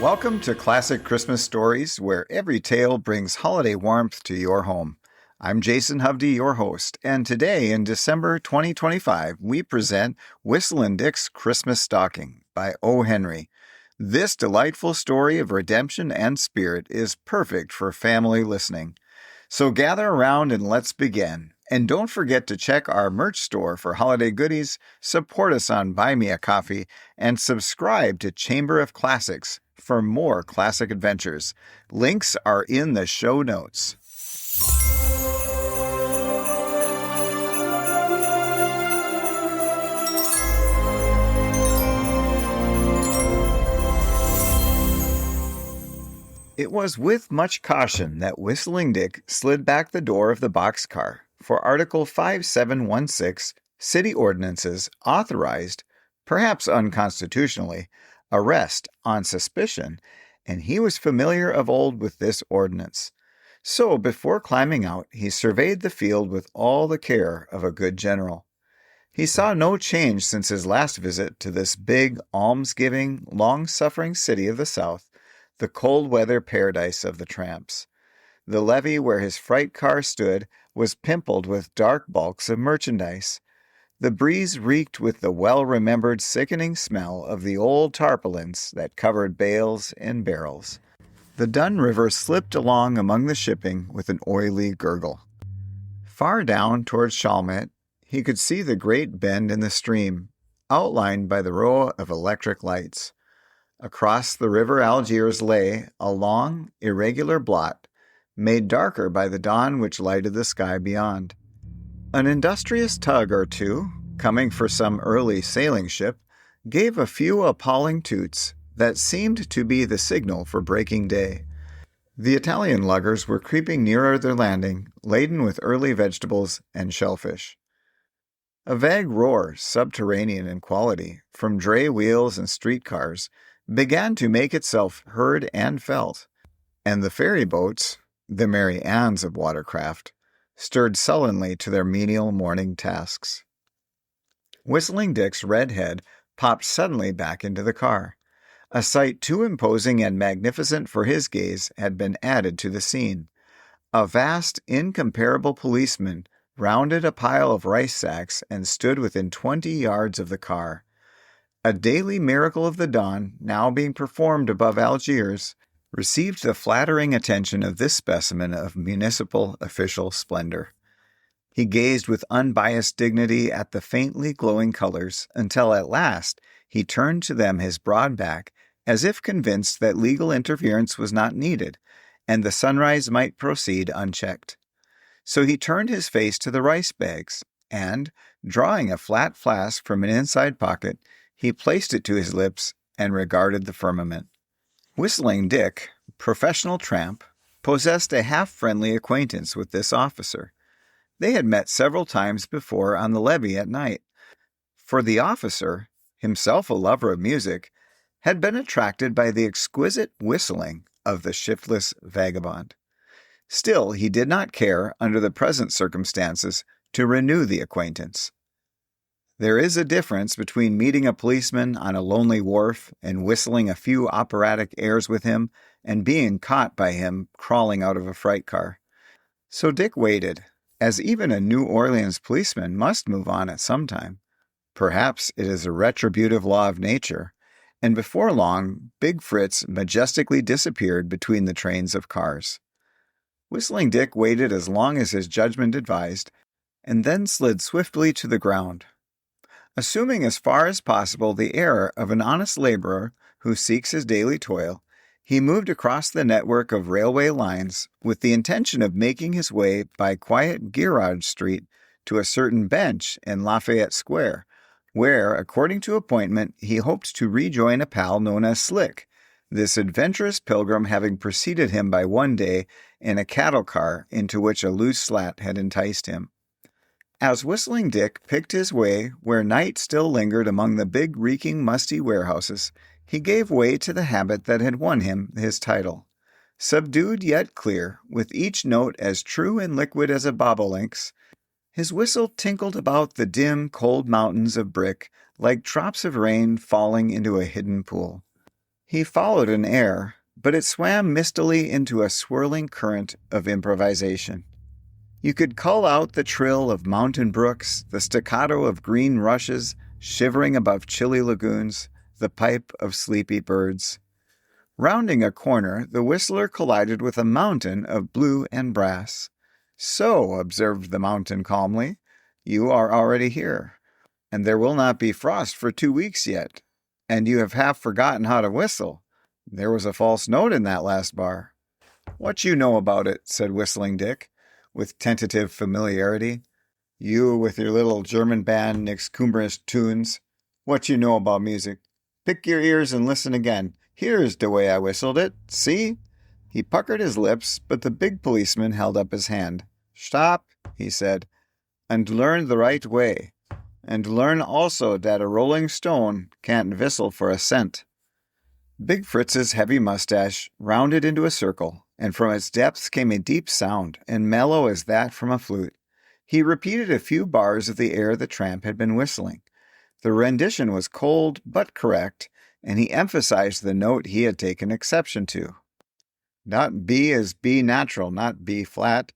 Welcome to Classic Christmas Stories, where every tale brings holiday warmth to your home. I'm Jason Hovde, your host, and today in December 2025, we present Whistlin' Dick's Christmas Stocking by O. Henry. This delightful story of redemption and spirit is perfect for family listening. So gather around and let's begin. And don't forget to check our merch store for holiday goodies, support us on Buy Me a Coffee, and subscribe to Chamber of Classics for more classic adventures. Links are in the show notes. It was with much caution that Whistling Dick slid back the door of the boxcar, for Article 5716, City Ordinances authorized, perhaps unconstitutionally, arrest on suspicion, and he was familiar of old with this ordinance. So before climbing out, he surveyed the field with all the care of a good general. He saw no change since his last visit to this big, almsgiving, long-suffering city of the South, the cold-weather paradise of the tramps. The levee where his freight car stood was pimpled with dark bulks of merchandise. The breeze reeked with the well-remembered sickening smell of the old tarpaulins that covered bales and barrels. The Dun River slipped along among the shipping with an oily gurgle. Far down towards Chalmette, he could see the great bend in the stream, outlined by the row of electric lights. Across the river Algiers lay a long, irregular blot, made darker by the dawn which lighted the sky beyond. An industrious tug or two, coming for some early sailing ship, gave a few appalling toots that seemed to be the signal for breaking day. The Italian luggers were creeping nearer their landing, laden with early vegetables and shellfish. A vague roar, subterranean in quality, from dray wheels and streetcars, began to make itself heard and felt, and the ferry boats, the Mary Anns of watercraft, stirred sullenly to their menial morning tasks. Whistling Dick's red head popped suddenly back into the car. A sight too imposing and magnificent for his gaze had been added to the scene. A vast, incomparable policeman rounded a pile of rice sacks and stood within 20 yards of the car. A daily miracle of the dawn, now being performed above Algiers, received the flattering attention of this specimen of municipal official splendor. He gazed with unbiased dignity at the faintly glowing colors until at last he turned to them his broad back as if convinced that legal interference was not needed and the sunrise might proceed unchecked. So he turned his face to the rice bags and, drawing a flat flask from an inside pocket, he placed it to his lips and regarded the firmament. Whistling Dick, professional tramp, possessed a half-friendly acquaintance with this officer. They had met several times before on the levee at night, for the officer, himself a lover of music, had been attracted by the exquisite whistling of the shiftless vagabond. Still, he did not care, under the present circumstances, to renew the acquaintance. There is a difference between meeting a policeman on a lonely wharf and whistling a few operatic airs with him and being caught by him crawling out of a freight car. So Dick waited, as even a New Orleans policeman must move on at some time. Perhaps it is a retributive law of nature, and before long, Big Fritz majestically disappeared between the trains of cars. Whistling Dick waited as long as his judgment advised, and then slid swiftly to the ground. Assuming as far as possible the air of an honest laborer who seeks his daily toil, he moved across the network of railway lines with the intention of making his way by quiet Girard Street to a certain bench in Lafayette Square, where, according to appointment, he hoped to rejoin a pal known as Slick, this adventurous pilgrim having preceded him by one day in a cattle car into which a loose slat had enticed him. As Whistling Dick picked his way where night still lingered among the big, reeking, musty warehouses, he gave way to the habit that had won him his title. Subdued yet clear, with each note as true and liquid as a bobolink's, his whistle tinkled about the dim, cold mountains of brick like drops of rain falling into a hidden pool. He followed an air, but it swam mistily into a swirling current of improvisation. You could cull out the trill of mountain brooks, the staccato of green rushes shivering above chilly lagoons, the pipe of sleepy birds. Rounding a corner, the whistler collided with a mountain of blue and brass. "So," observed the mountain calmly, "you are already here, and there will not be frost for 2 weeks yet, and you have half forgotten how to whistle. There was a false note in that last bar." "What you know about it?" said Whistling Dick, with tentative familiarity. "You with your little German band Nix Cumbrous tunes. What you know about music? Pick your ears and listen again. Here's the way I whistled it. See?" He puckered his lips, but the big policeman held up his hand. "Stop," he said, "and learn the right way. And learn also that a rolling stone can't whistle for a cent." Big Fritz's heavy mustache rounded into a circle, and from its depths came a deep sound, and mellow as that from a flute. He repeated a few bars of the air the tramp had been whistling. The rendition was cold but correct, and he emphasized the note he had taken exception to. "That B is B natural, not B flat.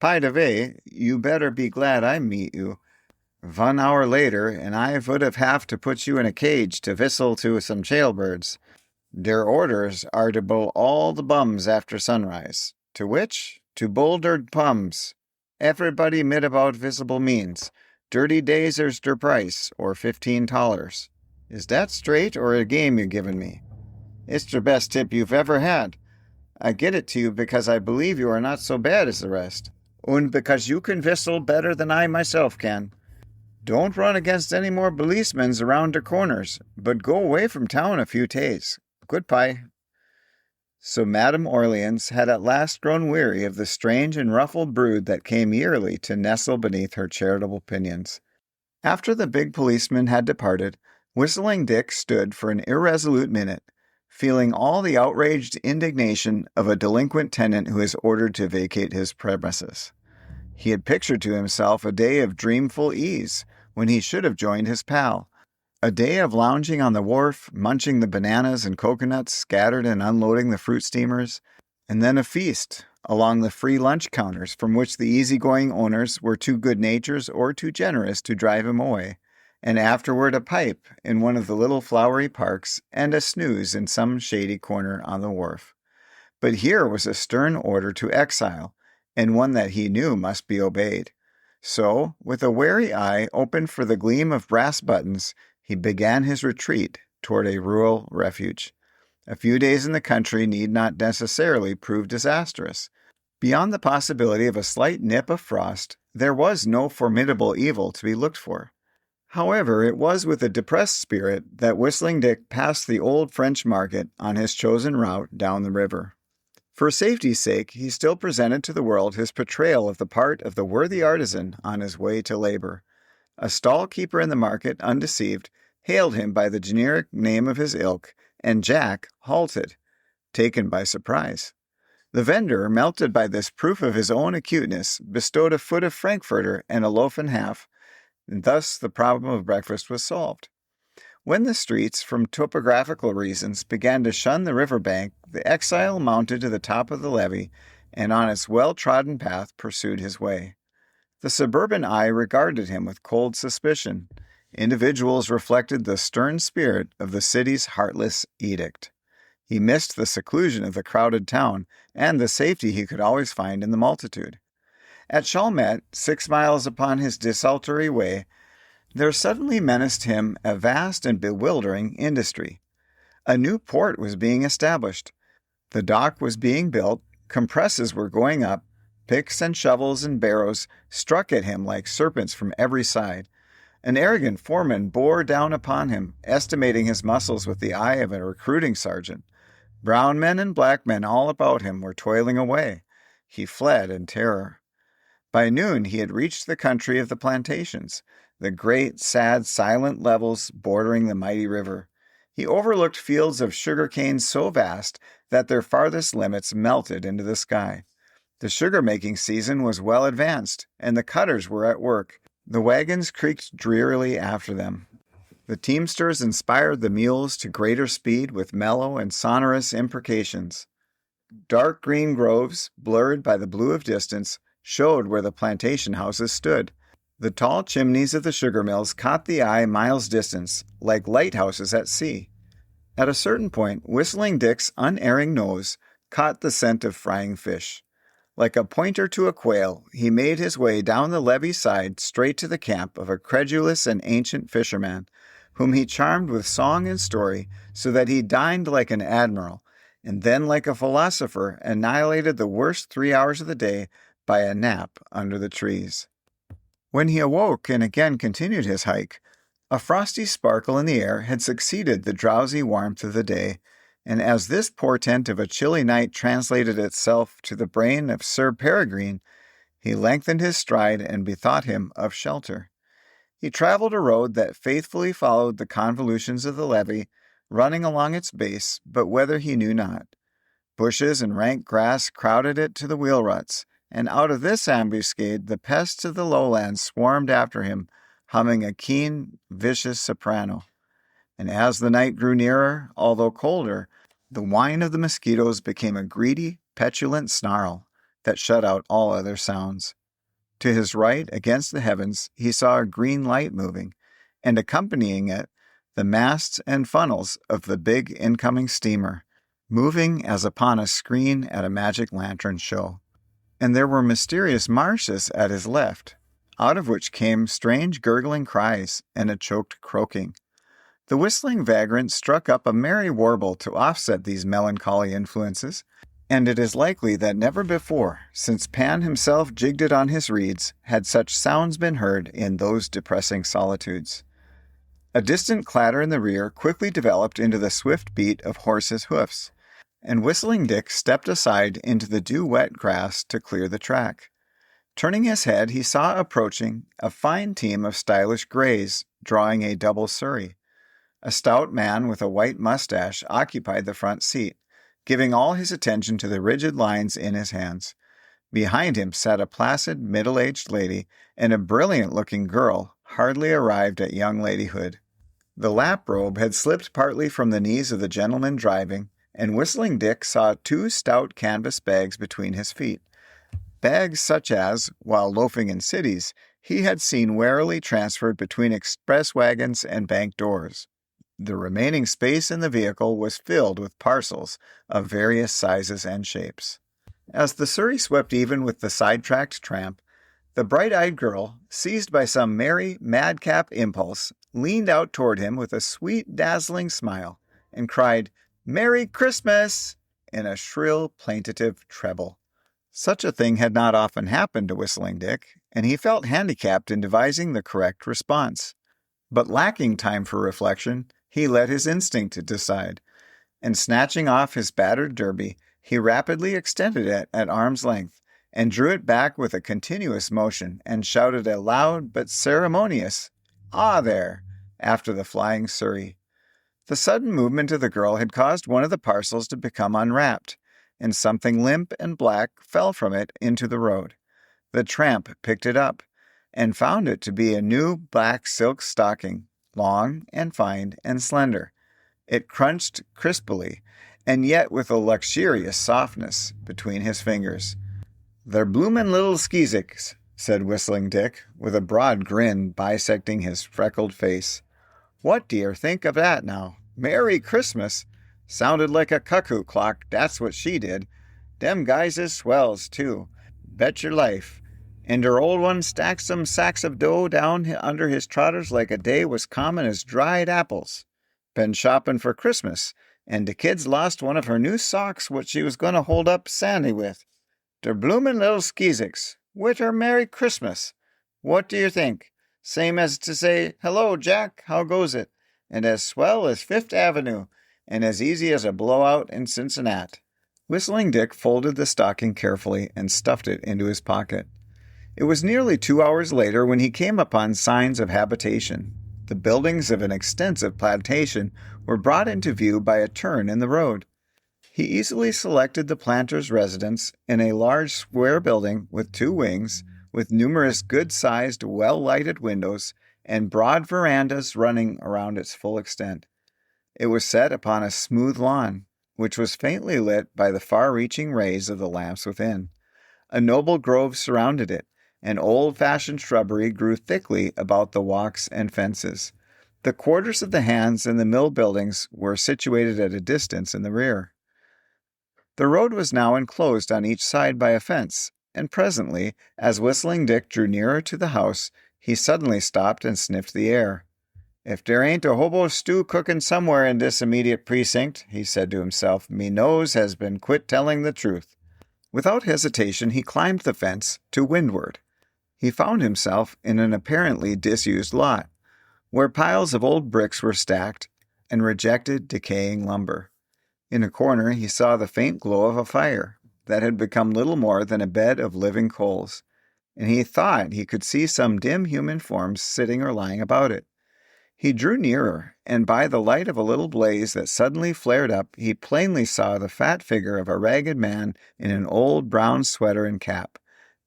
By the way, you better be glad I meet you. 1 hour later, and I would have to put you in a cage to whistle to some jailbirds. Their orders are to bowl all the bums after sunrise. To which? To bouldered pums. Everybody mid about visible means. Dirty days is der price, or $15. Is that straight, or a game you given me? It's the best tip you've ever had. I get it to you because I believe you are not so bad as the rest, and because you can whistle better than I myself can. Don't run against any more policemen around the corners, but go away from town a few days. Goodbye." So Madame Orleans had at last grown weary of the strange and ruffled brood that came yearly to nestle beneath her charitable pinions. After the big policeman had departed, Whistling Dick stood for an irresolute minute, feeling all the outraged indignation of a delinquent tenant who is ordered to vacate his premises. He had pictured to himself a day of dreamful ease, when he should have joined his pal. A day of lounging on the wharf, munching the bananas and coconuts scattered and unloading the fruit steamers, and then a feast along the free lunch counters from which the easygoing owners were too good-natured or too generous to drive him away, and afterward a pipe in one of the little flowery parks and a snooze in some shady corner on the wharf. But here was a stern order to exile, and one that he knew must be obeyed. So, with a wary eye open for the gleam of brass buttons, he began his retreat toward a rural refuge. A few days in the country need not necessarily prove disastrous. Beyond the possibility of a slight nip of frost, there was no formidable evil to be looked for. However, it was with a depressed spirit that Whistling Dick passed the old French market on his chosen route down the river. For safety's sake, he still presented to the world his portrayal of the part of the worthy artisan on his way to labor. A stall-keeper in the market, undeceived, hailed him by the generic name of his ilk, and Jack halted, taken by surprise. The vendor, melted by this proof of his own acuteness, bestowed a foot of frankfurter and a loaf and half, and thus the problem of breakfast was solved. When the streets, from topographical reasons, began to shun the river bank, the exile mounted to the top of the levee, and on its well-trodden path pursued his way. The suburban eye regarded him with cold suspicion. Individuals reflected the stern spirit of the city's heartless edict. He missed the seclusion of the crowded town and the safety he could always find in the multitude. At Chalmette, 6 miles upon his desultory way, there suddenly menaced him a vast and bewildering industry. A new port was being established. The dock was being built, compresses were going up, picks and shovels and barrows struck at him like serpents from every side. An arrogant foreman bore down upon him, estimating his muscles with the eye of a recruiting sergeant. Brown men and black men all about him were toiling away. He fled in terror. By noon he had reached the country of the plantations, the great, sad, silent levels bordering the mighty river. He overlooked fields of sugar canes so vast that their farthest limits melted into the sky. The sugar-making season was well advanced, and the cutters were at work. The wagons creaked drearily after them. The teamsters inspired the mules to greater speed with mellow and sonorous imprecations. Dark green groves, blurred by the blue of distance, showed where the plantation houses stood. The tall chimneys of the sugar mills caught the eye miles distant, like lighthouses at sea. At a certain point, Whistling Dick's unerring nose caught the scent of frying fish. Like a pointer to a quail, he made his way down the levee side straight to the camp of a credulous and ancient fisherman, whom he charmed with song and story so that he dined like an admiral, and then like a philosopher annihilated the worst 3 hours of the day by a nap under the trees. When he awoke and again continued his hike, a frosty sparkle in the air had succeeded the drowsy warmth of the day, and as this portent of a chilly night translated itself to the brain of Sir Peregrine, he lengthened his stride and bethought him of shelter. He traveled a road that faithfully followed the convolutions of the levee, running along its base, but whether he knew not. Bushes and rank grass crowded it to the wheel ruts, and out of this ambuscade the pests of the lowlands swarmed after him, humming a keen, vicious soprano. And as the night grew nearer, although colder, the whine of the mosquitoes became a greedy, petulant snarl that shut out all other sounds. To his right, against the heavens, he saw a green light moving, and accompanying it, the masts and funnels of the big incoming steamer, moving as upon a screen at a magic lantern show. And there were mysterious marshes at his left, out of which came strange gurgling cries and a choked croaking. The whistling vagrant struck up a merry warble to offset these melancholy influences, and it is likely that never before, since Pan himself jigged it on his reeds, had such sounds been heard in those depressing solitudes. A distant clatter in the rear quickly developed into the swift beat of horses' hoofs, and Whistling Dick stepped aside into the dew-wet grass to clear the track. Turning his head, he saw approaching a fine team of stylish greys, drawing a double surrey. A stout man with a white mustache occupied the front seat, giving all his attention to the rigid lines in his hands. Behind him sat a placid, middle-aged lady and a brilliant-looking girl, hardly arrived at young ladyhood. The lap robe had slipped partly from the knees of the gentleman driving, and Whistling Dick saw 2 stout canvas bags between his feet. Bags such as, while loafing in cities, he had seen warily transferred between express wagons and bank doors. The remaining space in the vehicle was filled with parcels of various sizes and shapes. As the surrey swept even with the sidetracked tramp, the bright-eyed girl, seized by some merry, madcap impulse, leaned out toward him with a sweet, dazzling smile, and cried, "Merry Christmas!" in a shrill, plaintive treble. Such a thing had not often happened to Whistling Dick, and he felt handicapped in devising the correct response. But lacking time for reflection, he let his instinct decide, and snatching off his battered derby, he rapidly extended it at arm's length, and drew it back with a continuous motion, and shouted a loud but ceremonious, "Ah, there!" after the flying surrey. The sudden movement of the girl had caused one of the parcels to become unwrapped, and something limp and black fell from it into the road. The tramp picked it up, and found it to be a new black silk stocking, long and fine and slender. It crunched crisply, and yet with a luxurious softness, between his fingers. "They're bloomin' little skeezicks," said Whistling Dick, with a broad grin bisecting his freckled face. "What do you think of that now? Merry Christmas! Sounded like a cuckoo clock, that's what she did. Dem guys is swells, too. Bet your life. And der old one stacked some sacks of dough down under his trotters like a day was common as dried apples. Been shopping for Christmas, and de kid's lost one of her new socks what she was going to hold up Sandy with. Der bloomin' little skeezicks. With her Merry Christmas. What do you think? Same as to say, 'Hello, Jack, how goes it?' And as swell as Fifth Avenue, and as easy as a blowout in Cincinnati." Whistling Dick folded the stocking carefully and stuffed it into his pocket. It was nearly 2 hours later when he came upon signs of habitation. The buildings of an extensive plantation were brought into view by a turn in the road. He easily selected the planter's residence in a large square building with 2 wings, with numerous good-sized, well-lighted windows, and broad verandas running around its full extent. It was set upon a smooth lawn, which was faintly lit by the far-reaching rays of the lamps within. A noble grove surrounded it, and old-fashioned shrubbery grew thickly about the walks and fences. The quarters of the hands and the mill buildings were situated at a distance in the rear. The road was now enclosed on each side by a fence, and presently, as Whistling Dick drew nearer to the house, he suddenly stopped and sniffed the air. "If there ain't a hobo stew cookin' somewhere in this immediate precinct," he said to himself, "me nose has been quit telling the truth." Without hesitation, he climbed the fence to windward. He found himself in an apparently disused lot, where piles of old bricks were stacked and rejected, decaying lumber. In a corner he saw the faint glow of a fire that had become little more than a bed of living coals, and he thought he could see some dim human forms sitting or lying about it. He drew nearer, and by the light of a little blaze that suddenly flared up, he plainly saw the fat figure of a ragged man in an old brown sweater and cap.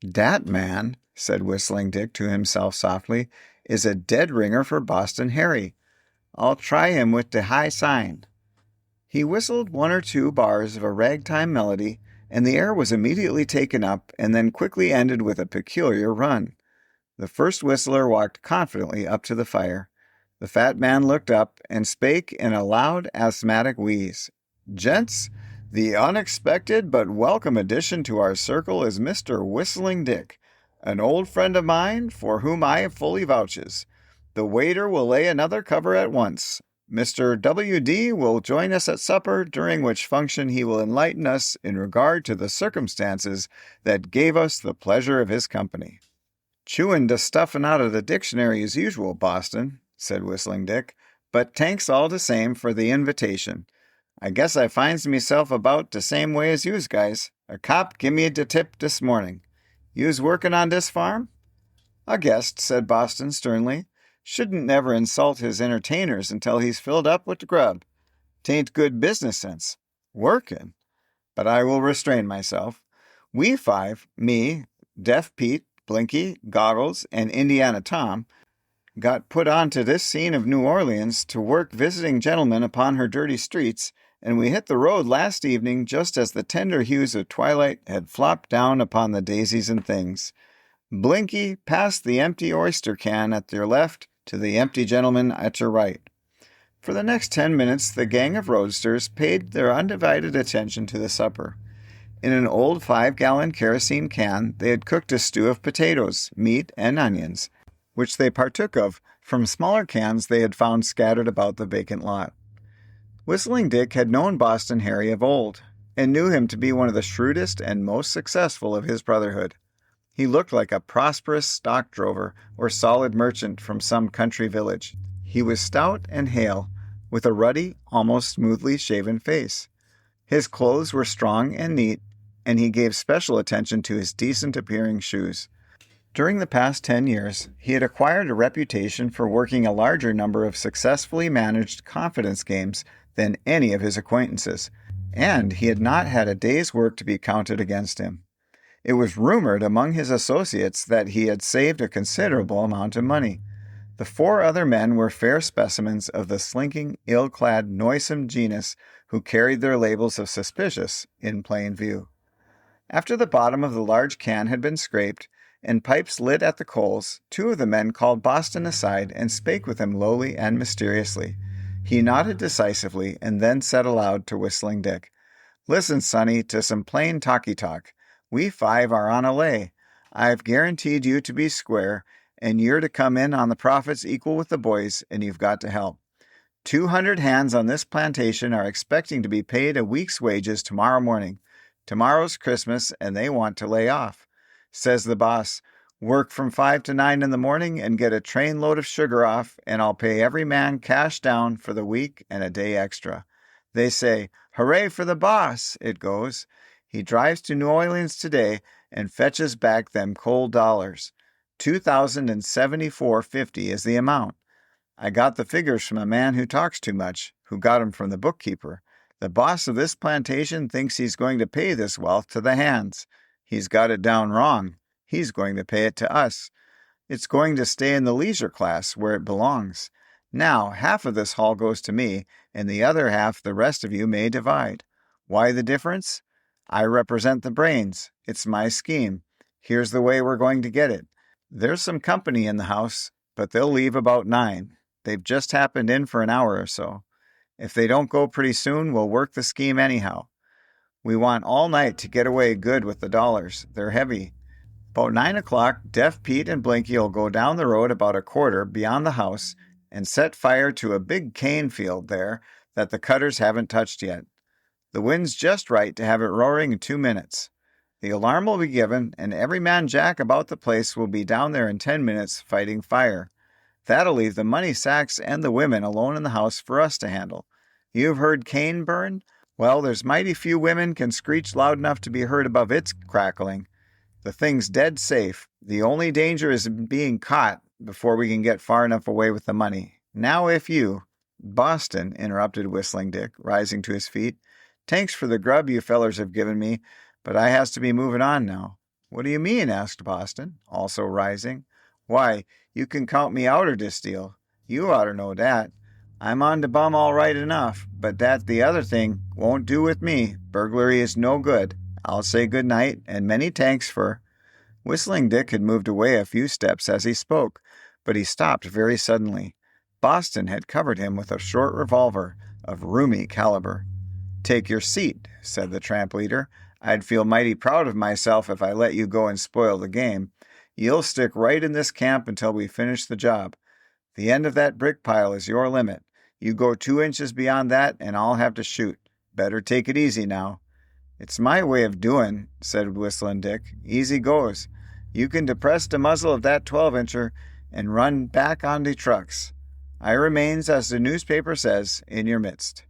"Dat man," said Whistling Dick to himself softly, "is a dead ringer for Boston Harry. I'll try him with de high sign." He whistled one or two bars of a ragtime melody, and the air was immediately taken up and then quickly ended with a peculiar run. The first whistler walked confidently up to the fire. The fat man looked up and spake in a loud, asthmatic wheeze. "Gents, the unexpected but welcome addition to our circle is Mr. Whistling Dick, an old friend of mine for whom I fully vouches. The waiter will lay another cover at once. Mr. W.D. will join us at supper, during which function he will enlighten us in regard to the circumstances that gave us the pleasure of his company." "Chewin' de stuffin' out of the dictionary as usual, Boston," said Whistling Dick, "but tanks all de same for the invitation. I guess I finds meself about de same way as yous guys. A cop gimme de tip dis morning. Yous workin' on dis farm?" "A guest," said Boston sternly, "shouldn't never insult his entertainers until he's filled up with the grub. 'Tain't good business sense. Workin'. But I will restrain myself. We five, me, Deaf Pete, Blinky, Goggles, and Indiana Tom, got put on to this scene of New Orleans to work visiting gentlemen upon her dirty streets, and we hit the road last evening just as the tender hues of twilight had flopped down upon the daisies and things. Blinky, pass the empty oyster can at your left to the empty gentleman at your right." For the next 10 minutes the gang of roadsters paid their undivided attention to the supper. In an old 5-gallon kerosene can they had cooked a stew of potatoes, meat, and onions, which they partook of from smaller cans they had found scattered about the vacant lot. Whistling Dick had known Boston Harry of old, and knew him to be one of the shrewdest and most successful of his brotherhood. He looked like a prosperous stock drover or solid merchant from some country village. He was stout and hale, with a ruddy, almost smoothly shaven face. His clothes were strong and neat, and he gave special attention to his decent-appearing shoes. During the past 10 years, he had acquired a reputation for working a larger number of successfully managed confidence games than any of his acquaintances, and he had not had a day's work to be counted against him. It was rumored among his associates that he had saved a considerable amount of money. The 4 other men were fair specimens of the slinking, ill-clad, noisome genus who carried their labels of suspicious in plain view. After the bottom of the large can had been scraped, and pipes lit at the coals, 2 of the men called Boston aside and spake with him lowly and mysteriously. He nodded decisively, and then said aloud to Whistling Dick, "Listen, sonny, to some plain talky-talk. We 5 are on a lay. I've guaranteed you to be square, and you're to come in on the profits equal with the boys, and you've got to help. 200 hands on this plantation are expecting to be paid a week's wages tomorrow morning. Tomorrow's Christmas, and they want to lay off. Says the boss, work from 5 to 9 in the morning and get a train load of sugar off, and I'll pay every man cash down for the week and a day extra. They say, 'Hooray for the boss,' it goes. He drives to New Orleans today and fetches back them cold dollars. $2,074.50 is the amount. I got the figures from a man who talks too much, who got 'em from the bookkeeper. The boss of this plantation thinks he's going to pay this wealth to the hands. He's got it down wrong. He's going to pay it to us. It's going to stay in the leisure class where it belongs. Now, half of this haul goes to me, and the other half the rest of you may divide. Why the difference? I represent the brains. It's my scheme. Here's the way we're going to get it. There's some company in the house, but they'll leave about 9. They've just happened in for an hour or so. If they don't go pretty soon, we'll work the scheme anyhow. We want all night to get away good with the dollars. They're heavy. About 9 o'clock, Deaf Pete and Blinky will go down the road about a quarter beyond the house and set fire to a big cane field there that the cutters haven't touched yet. The wind's just right to have it roaring in 2 minutes. The alarm will be given, and every man jack about the place will be down there in 10 minutes fighting fire. That'll leave the money sacks and the women alone in the house for us to handle. You've heard cane burn? Well, there's mighty few women can screech loud enough to be heard above its crackling. The thing's dead safe. The only danger is being caught before we can get far enough away with the money. Now if you— Boston, interrupted Whistling Dick, rising to his feet. Tanks for the grub you fellers have given me, but I has to be moving on now. What do you mean? Asked Boston, also rising. Why, you can count me outer dis deal. You oughter know dat. I'm on de bum all right enough, but dat the other thing won't do with me. Burglary is no good. I'll say good night, and many tanks for— Whistling Dick had moved away a few steps as he spoke, but he stopped very suddenly. Boston had covered him with a short revolver of roomy caliber. Take your seat, said the tramp leader. I'd feel mighty proud of myself if I let you go and spoil the game. You'll stick right in this camp until we finish the job. The end of that brick pile is your limit. You go 2 inches beyond that, and I'll have to shoot. Better take it easy now. It's my way of doing, said Whistlin' Dick. Easy goes. You can depress the muzzle of that 12-incher and run back on the trucks. I remains, as the newspaper says, in your midst.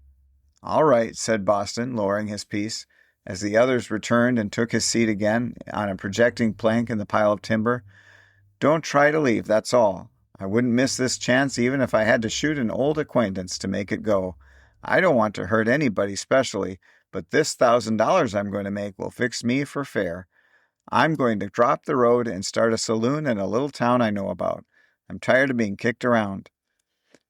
All right, said Boston, lowering his piece, as the others returned and took his seat again on a projecting plank in the pile of timber. Don't try to leave, that's all. I wouldn't miss this chance even if I had to shoot an old acquaintance to make it go. I don't want to hurt anybody specially, but this $1,000 I'm going to make will fix me for fair. I'm going to drop the road and start a saloon in a little town I know about. I'm tired of being kicked around.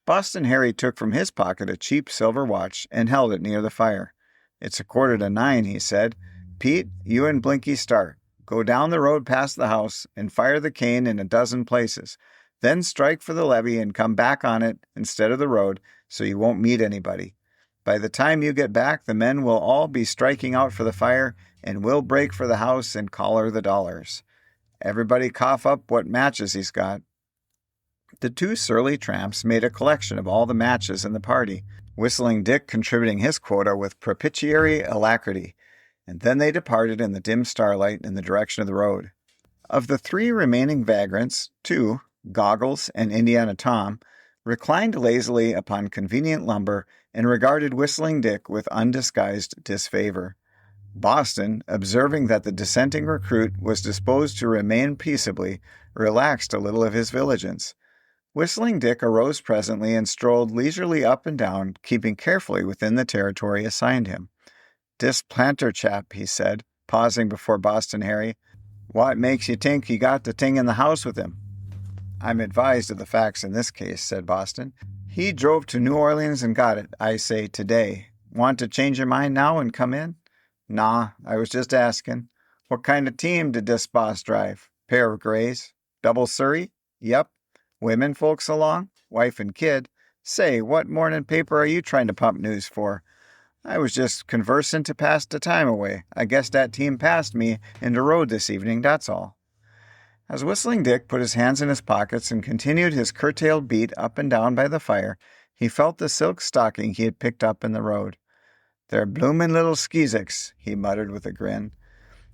Boston Harry took from his pocket a cheap silver watch and held it near the fire. It's 8:45, he said. Pete, you and Blinky start. Go down the road past the house and fire the cane in a dozen places. Then strike for the levee and come back on it instead of the road so you won't meet anybody. By the time you get back, the men will all be striking out for the fire, and we'll break for the house and collar the dollars. Everybody cough up what matches he's got. The 2 surly tramps made a collection of all the matches in the party, Whistling Dick contributing his quota with propitiatory alacrity, and then they departed in the dim starlight in the direction of the road. Of the 3 remaining vagrants, 2, Goggles and Indiana Tom, reclined lazily upon convenient lumber and regarded Whistling Dick with undisguised disfavor. Boston, observing that the dissenting recruit was disposed to remain peaceably, relaxed a little of his vigilance. Whistling Dick arose presently and strolled leisurely up and down, keeping carefully within the territory assigned him. "Dis planter chap," he said, pausing before Boston Harry. "What makes you think he got the thing in the house with him?" "I'm advised of the facts in this case," said Boston. "He drove to New Orleans and got it, I say, today. Want to change your mind now and come in?" "Nah, I was just asking. What kind of team did this boss drive? Pair of grays? Double Surrey? Yep. Women folks along? Wife and kid? Say, what morning paper are you trying to pump news for?" "I was just conversing to pass the time away. I guess that team passed me in the road this evening, that's all." As Whistling Dick put his hands in his pockets and continued his curtailed beat up and down by the fire, he felt the silk stocking he had picked up in the road. "They're bloomin' little skeezicks," he muttered with a grin.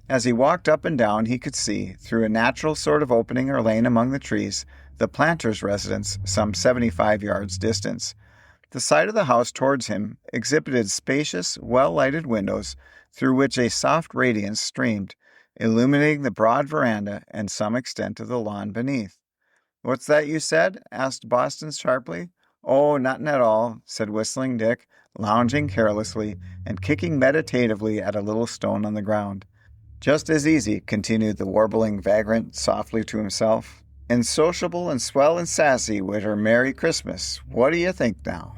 As he walked up and down, he could see, through a natural sort of opening or lane among the trees, the planter's residence some 75 yards distant. The side of the house towards him exhibited spacious, well-lighted windows through which a soft radiance streamed, illuminating the broad veranda and some extent of the lawn beneath. "What's that you said?" asked Boston sharply. "Oh, nothing at all," said Whistling Dick, lounging carelessly and kicking meditatively at a little stone on the ground. "Just as easy," continued the warbling vagrant softly to himself. And sociable and swell and sassy with her Merry Christmas. What do you think now?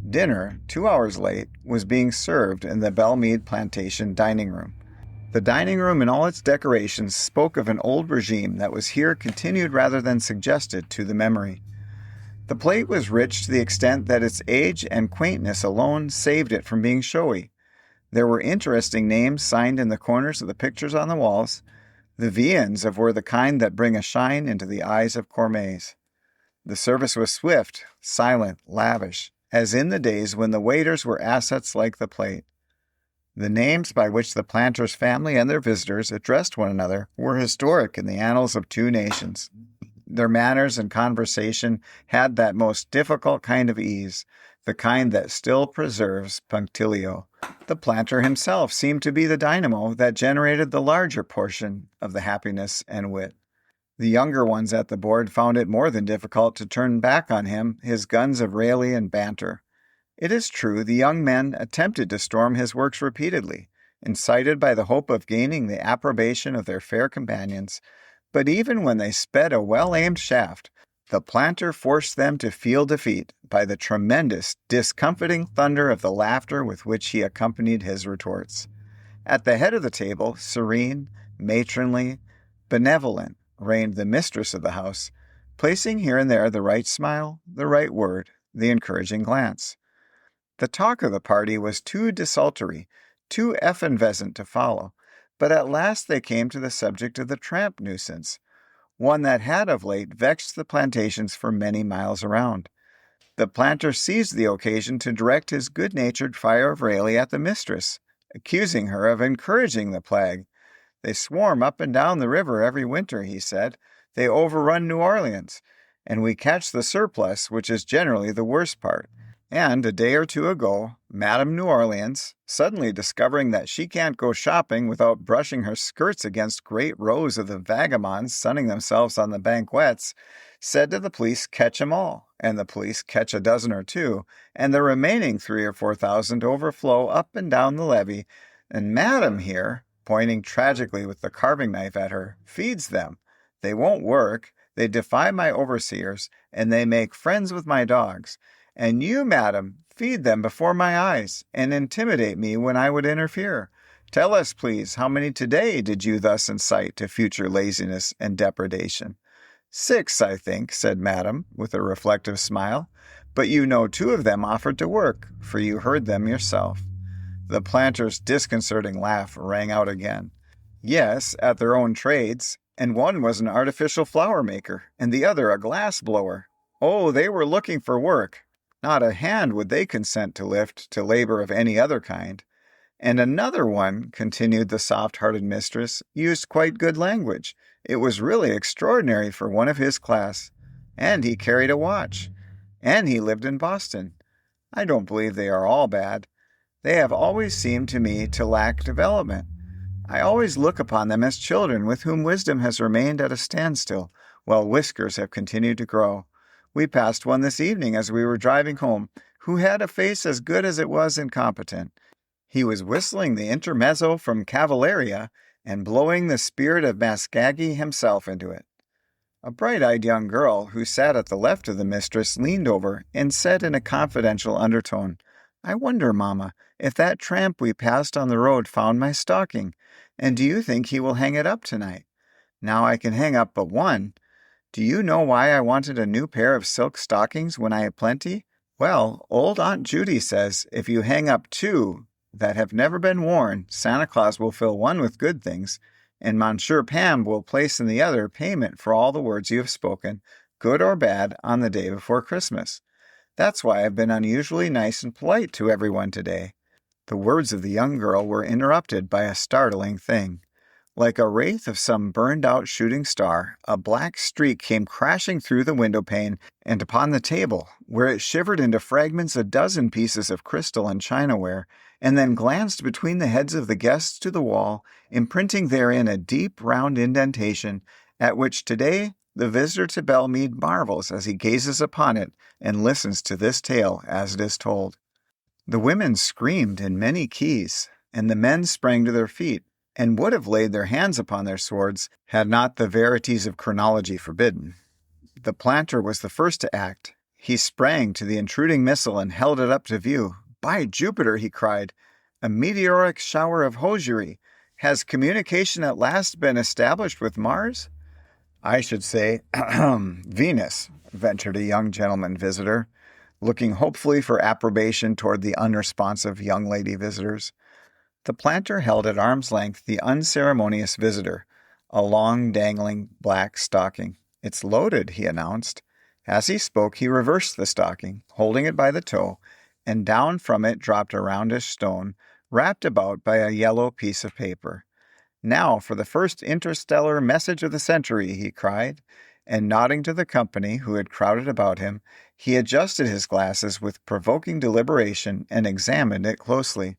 Dinner, 2 hours late, was being served in the Belmead Plantation dining room. The dining room and all its decorations spoke of an old regime that was here continued rather than suggested to the memory. The plate was rich to the extent that its age and quaintness alone saved it from being showy. There were interesting names signed in the corners of the pictures on the walls, the viands of were the kind that bring a shine into the eyes of gourmets. The service was swift, silent, lavish, as in the days when the waiters were assets like the plate. The names by which the planter's family and their visitors addressed one another were historic in the annals of two nations. Their manners and conversation had that most difficult kind of ease, the kind that still preserves punctilio. The planter himself seemed to be the dynamo that generated the larger portion of the happiness and wit. The younger ones at the board found it more than difficult to turn back on him his guns of raillery and banter. It is true, the young men attempted to storm his works repeatedly, incited by the hope of gaining the approbation of their fair companions, but even when they sped a well-aimed shaft, the planter forced them to feel defeat by the tremendous, discomfiting thunder of the laughter with which he accompanied his retorts. At the head of the table, serene, matronly, benevolent, reigned the mistress of the house, placing here and there the right smile, the right word, the encouraging glance. The talk of the party was too desultory, too effervescent to follow, but at last they came to the subject of the tramp nuisance, one that had of late vexed the plantations for many miles around. The planter seized the occasion to direct his good-natured fire of raillery at the mistress, accusing her of encouraging the plague. They swarm up and down the river every winter, he said. They overrun New Orleans, and we catch the surplus, which is generally the worst part. And a day or two ago, Madame New Orleans, suddenly discovering that she can't go shopping without brushing her skirts against great rows of the vagabonds sunning themselves on the banquettes, said to the police, catch 'em all, and the police catch a dozen or two, and the remaining 3,000 or 4,000 overflow up and down the levee, and Madame here, pointing tragically with the carving knife at her, feeds them. They won't work, they defy my overseers, and they make friends with my dogs. And you, madam, feed them before my eyes, and intimidate me when I would interfere. Tell us, please, how many today did you thus incite to future laziness and depredation? 6, I think, said madam, with a reflective smile. But you know 2 of them offered to work, for you heard them yourself. The planter's disconcerting laugh rang out again. Yes, at their own trades, and one was an artificial flower maker, and the other a glass blower. Oh, they were looking for work. Not a hand would they consent to lift to labor of any other kind. And another one, continued the soft-hearted mistress, used quite good language. It was really extraordinary for one of his class. And he carried a watch. And he lived in Boston. I don't believe they are all bad. They have always seemed to me to lack development. I always look upon them as children with whom wisdom has remained at a standstill, while whiskers have continued to grow. We passed one this evening as we were driving home, who had a face as good as it was incompetent. He was whistling the intermezzo from Cavalleria and blowing the spirit of Mascagni himself into it. A bright-eyed young girl who sat at the left of the mistress leaned over and said in a confidential undertone, I wonder, Mamma, if that tramp we passed on the road found my stocking, and do you think he will hang it up tonight? Now I can hang up but one. Do you know why I wanted a new pair of silk stockings when I had plenty? Well, old Aunt Judy says if you hang up 2 that have never been worn, Santa Claus will fill one with good things, and Monsieur Pam will place in the other payment for all the words you have spoken, good or bad, on the day before Christmas. That's why I've been unusually nice and polite to everyone today. The words of the young girl were interrupted by a startling thing. Like a wraith of some burned-out shooting star, a black streak came crashing through the window pane and upon the table, where it shivered into fragments a dozen pieces of crystal and chinaware, and then glanced between the heads of the guests to the wall, imprinting therein a deep, round indentation, at which today the visitor to Belmead marvels as he gazes upon it and listens to this tale as it is told. The women screamed in many keys, and the men sprang to their feet, and would have laid their hands upon their swords had not the verities of chronology forbidden. The planter was the first to act. He sprang to the intruding missile and held it up to view. "By Jupiter," he cried, "a meteoric shower of hosiery! Has communication at last been established with Mars?" "I should say, Venus," ventured a young gentleman visitor, looking hopefully for approbation toward the unresponsive young lady visitors. The planter held at arm's length the unceremonious visitor, a long, dangling black stocking. "It's loaded," he announced. As he spoke, he reversed the stocking, holding it by the toe, and down from it dropped a roundish stone, wrapped about by a yellow piece of paper. "Now for the first interstellar message of the century," he cried, and nodding to the company who had crowded about him, he adjusted his glasses with provoking deliberation and examined it closely.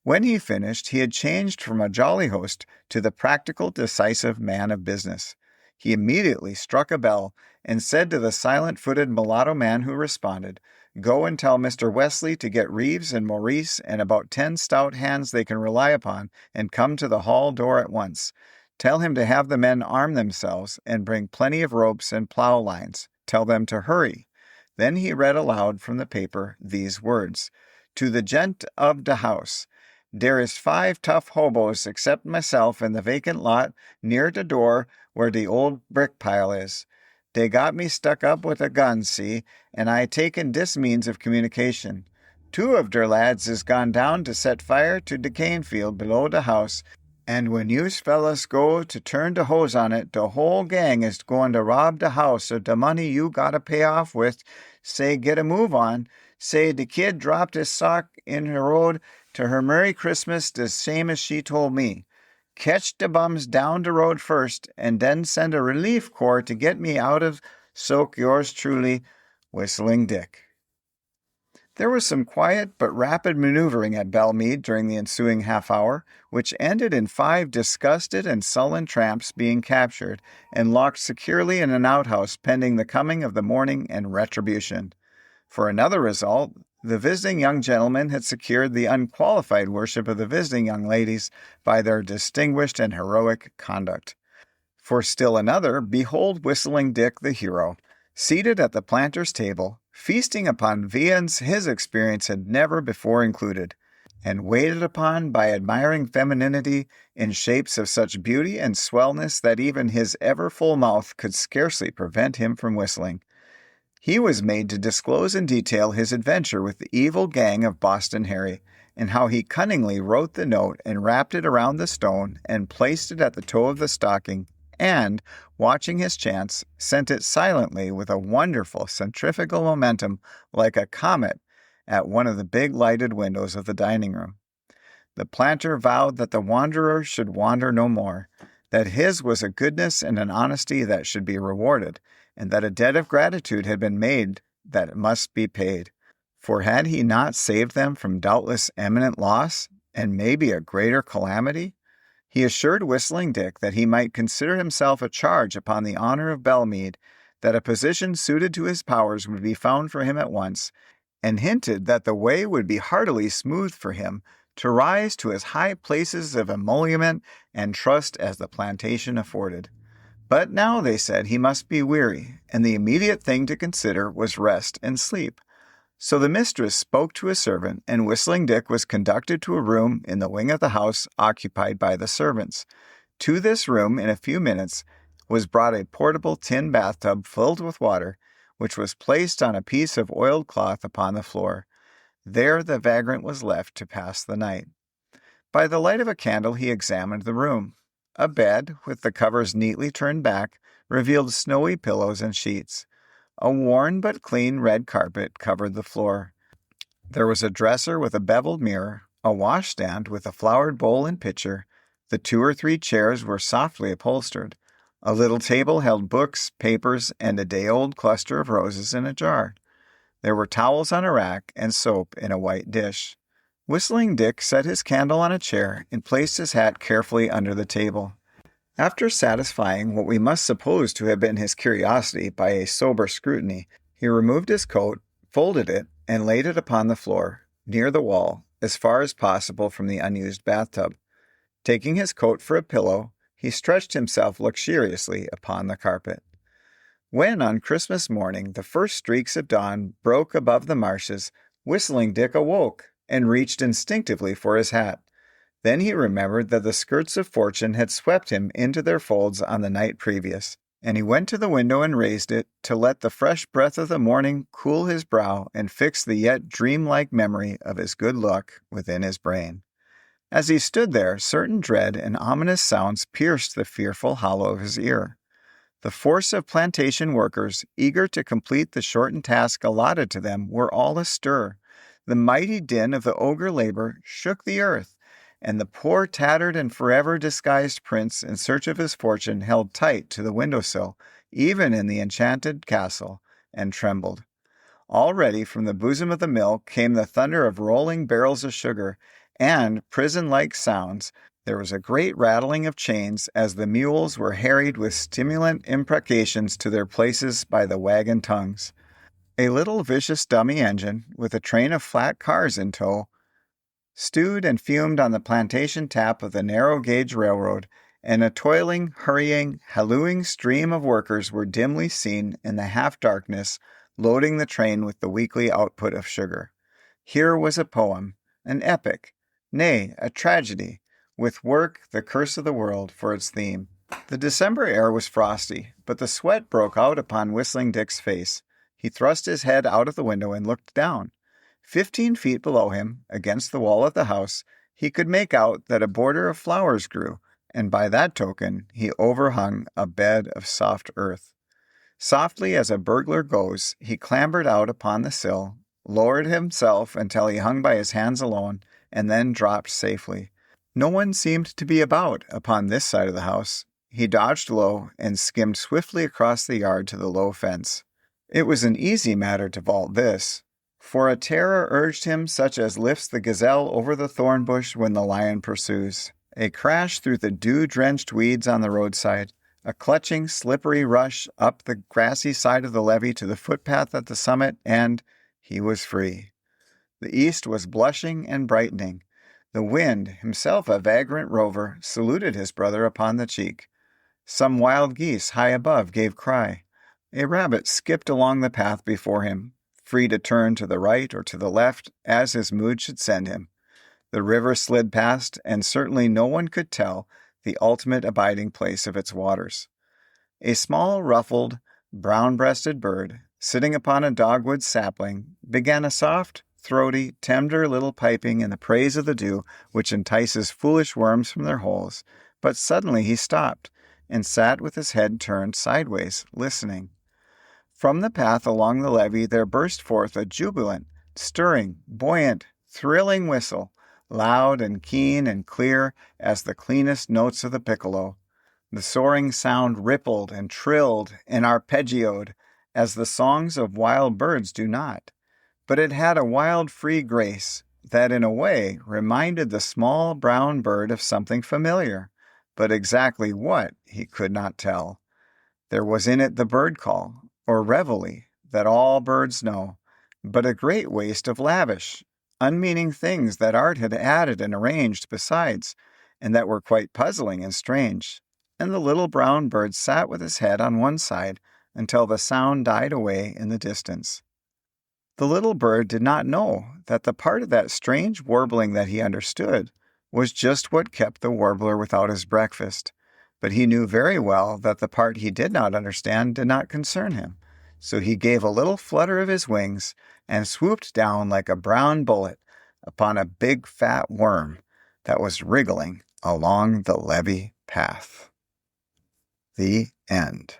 When he finished, he had changed from a jolly host to the practical, decisive man of business. He immediately struck a bell and said to the silent-footed mulatto man who responded, "Go and tell Mr. Wesley to get Reeves and Maurice and about 10 stout hands they can rely upon and come to the hall door at once. Tell him to have the men arm themselves and bring plenty of ropes and plow lines. Tell them to hurry." Then he read aloud from the paper these words: "To the gent of de house. Dere is 5 tough hobos except myself in the vacant lot near de door where de old brick pile is. Dey got me stuck up with a gun, see, and I taken dis means of communication. 2 of der lads is gone down to set fire to de cane field below de house, and when youse fellas go to turn de hose on it, de whole gang is going to rob de house of de money you gotta pay off with. Say, get a move on. Say, de kid dropped his sock in her road to her Merry Christmas the same as she told me. Catch de bums down de road first, and then send a relief corps to get me out of soak. Yours truly, Whistling Dick." There was some quiet but rapid maneuvering at Belmead during the ensuing half-hour, which ended in 5 disgusted and sullen tramps being captured and locked securely in an outhouse pending the coming of the morning and retribution. For another result, the visiting young gentlemen had secured the unqualified worship of the visiting young ladies by their distinguished and heroic conduct. For still another, behold Whistling Dick the hero, seated at the planter's table, feasting upon viands his experience had never before included, and waited upon by admiring femininity in shapes of such beauty and swellness that even his ever-full mouth could scarcely prevent him from whistling. He was made to disclose in detail his adventure with the evil gang of Boston Harry, and how he cunningly wrote the note and wrapped it around the stone and placed it at the toe of the stocking, and, watching his chance, sent it silently with a wonderful centrifugal momentum like a comet at one of the big lighted windows of the dining room. The planter vowed that the wanderer should wander no more, that his was a goodness and an honesty that should be rewarded, and that a debt of gratitude had been made that it must be paid. For had he not saved them from doubtless imminent loss, and maybe a greater calamity? He assured Whistling Dick that he might consider himself a charge upon the honor of Belmead, that a position suited to his powers would be found for him at once, and hinted that the way would be heartily smoothed for him to rise to as high places of emolument and trust as the plantation afforded. But now, they said, he must be weary, and the immediate thing to consider was rest and sleep. So the mistress spoke to a servant, and Whistling Dick was conducted to a room in the wing of the house occupied by the servants. To this room, in a few minutes, was brought a portable tin bathtub filled with water, which was placed on a piece of oiled cloth upon the floor. There the vagrant was left to pass the night. By the light of a candle he examined the room. A bed, with the covers neatly turned back, revealed snowy pillows and sheets. A worn but clean red carpet covered the floor. There was a dresser with a beveled mirror, a washstand with a flowered bowl and pitcher. The 2 or 3 chairs were softly upholstered. A little table held books, papers, and a day-old cluster of roses in a jar. There were towels on a rack and soap in a white dish. Whistling Dick set his candle on a chair and placed his hat carefully under the table. After satisfying what we must suppose to have been his curiosity by a sober scrutiny, he removed his coat, folded it, and laid it upon the floor, near the wall, as far as possible from the unused bathtub. Taking his coat for a pillow, he stretched himself luxuriously upon the carpet. When, on Christmas morning, the first streaks of dawn broke above the marshes, Whistling Dick awoke and reached instinctively for his hat. Then he remembered that the skirts of fortune had swept him into their folds on the night previous, and he went to the window and raised it to let the fresh breath of the morning cool his brow and fix the yet dreamlike memory of his good luck within his brain. As he stood there, certain dread and ominous sounds pierced the fearful hollow of his ear. The force of plantation workers, eager to complete the shortened task allotted to them, were all astir. The mighty din of the ogre labor shook the earth, and the poor tattered and forever disguised prince in search of his fortune held tight to the window-sill, even in the enchanted castle, and trembled. Already from the bosom of the mill came the thunder of rolling barrels of sugar, and, prison-like sounds, there was a great rattling of chains as the mules were harried with stimulant imprecations to their places by the wagon tongues. A little vicious dummy engine, with a train of flat cars in tow, stewed and fumed on the plantation tap of the narrow-gauge railroad, and a toiling, hurrying, hallooing stream of workers were dimly seen in the half-darkness, loading the train with the weekly output of sugar. Here was a poem, an epic, nay, a tragedy, with work, the curse of the world, for its theme. The December air was frosty, but the sweat broke out upon Whistling Dick's face. He thrust his head out of the window and looked down. 15 feet below him, against the wall of the house, he could make out that a border of flowers grew, and by that token he overhung a bed of soft earth. Softly as a burglar goes, he clambered out upon the sill, lowered himself until he hung by his hands alone, and then dropped safely. No one seemed to be about upon this side of the house. He dodged low and skimmed swiftly across the yard to the low fence. It was an easy matter to vault this, for a terror urged him such as lifts the gazelle over the thorn bush when the lion pursues. A crash through the dew-drenched weeds on the roadside, a clutching, slippery rush up the grassy side of the levee to the footpath at the summit, and he was free. The east was blushing and brightening. The wind, himself a vagrant rover, saluted his brother upon the cheek. Some wild geese high above gave cry. A rabbit skipped along the path before him, free to turn to the right or to the left as his mood should send him. The river slid past, and certainly no one could tell the ultimate abiding place of its waters. A small, ruffled, brown-breasted bird, sitting upon a dogwood sapling, began a soft, throaty, tender little piping in the praise of the dew which entices foolish worms from their holes, but suddenly he stopped, and sat with his head turned sideways, listening. From the path along the levee there burst forth a jubilant, stirring, buoyant, thrilling whistle, loud and keen and clear as the cleanest notes of the piccolo. The soaring sound rippled and trilled and arpeggioed as the songs of wild birds do not, but it had a wild free grace that in a way reminded the small brown bird of something familiar, but exactly what he could not tell. There was in it the bird call, or reveille, that all birds know, but a great waste of lavish, unmeaning things that art had added and arranged besides, and that were quite puzzling and strange. And the little brown bird sat with his head on one side until the sound died away in the distance. The little bird did not know that the part of that strange warbling that he understood was just what kept the warbler without his breakfast, but he knew very well that the part he did not understand did not concern him, so he gave a little flutter of his wings and swooped down like a brown bullet upon a big fat worm that was wriggling along the levee path. The end.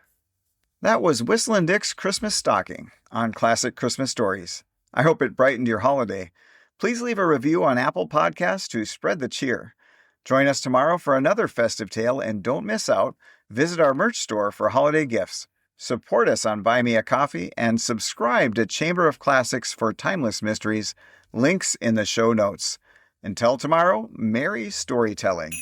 That was Whistlin' Dick's Christmas Stocking on Classic Christmas Stories. I hope it brightened your holiday. Please leave a review on Apple Podcasts to spread the cheer. Join us tomorrow for another festive tale, and don't miss out. Visit our merch store for holiday gifts. Support us on Buy Me a Coffee, and subscribe to Chamber of Classics for timeless mysteries. Links in the show notes. Until tomorrow, merry storytelling.